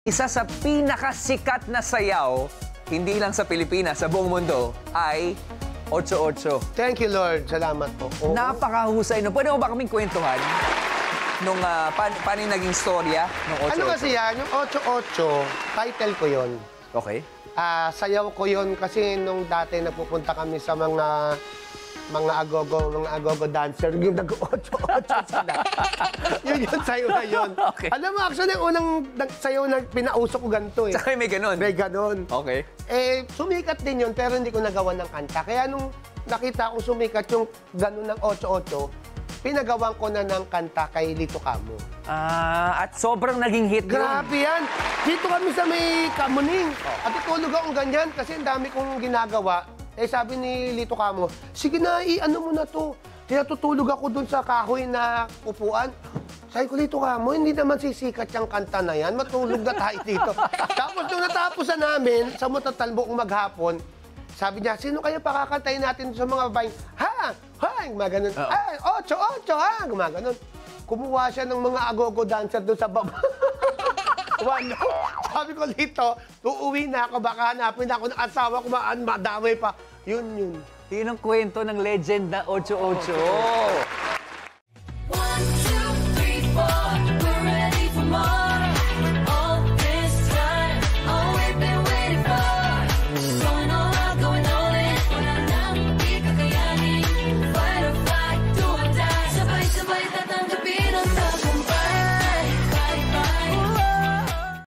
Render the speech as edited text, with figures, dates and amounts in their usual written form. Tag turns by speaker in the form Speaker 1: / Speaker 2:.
Speaker 1: Isa sa pinakasikat na sayaw, hindi lang sa Pilipinas, sa buong mundo, ay 8-8.
Speaker 2: Thank you, Lord. Salamat po. Oo.
Speaker 1: Napakahusay. No? Pwede mo ba kaming kwentuhan nung paano yung naging storya ng 8-8?
Speaker 2: Ano kasi yan? Yung 8-8, title ko yon.
Speaker 1: Okay.
Speaker 2: Sayaw ko yon kasi nung dati napupunta kami sa mga agogo dancer, yung nag-8-8 sila. Yun sayo na yun.
Speaker 1: Okay.
Speaker 2: Alam mo, actually, yung unang sayaw na pinausok ko ganito eh.
Speaker 1: Tsaka may ganun.
Speaker 2: May ganon.
Speaker 1: Okay.
Speaker 2: Sumikat din yun, pero hindi ko nagawa ng kanta. Kaya nung nakita kong sumikat yung ganon ng 8-8, pinagawan ko na ng kanta kay Lito Camo.
Speaker 1: At sobrang naging hit yun.
Speaker 2: Grabe yan! Dito kami sa may Kamuning. At tutulog akong ganyan kasi ang dami kong ginagawa. Sabi ni Lito Camo, sige na, ano mo na to. Tinatutulog ako dun sa kahoy na upuan. Sabi ko, Lito Camo, hindi naman sisikat yung kanta na yan. Matulog na tayo dito. Tapos nung natapos na namin, sa matatalbok maghapon, sabi niya, sino kaya pakakantay natin sa mga babaeng? Ha? Gumaganon. Ay, 8-8, ha? Gumaganon. Kumuha siya ng mga agogo dancer doon sa baba. Wala. Sabi ko, Lito, uuwi na ako, baka hanapin ako ng asawa ko, madamay pa. Yun.
Speaker 1: Yun ang kwento ng legend na 8-8.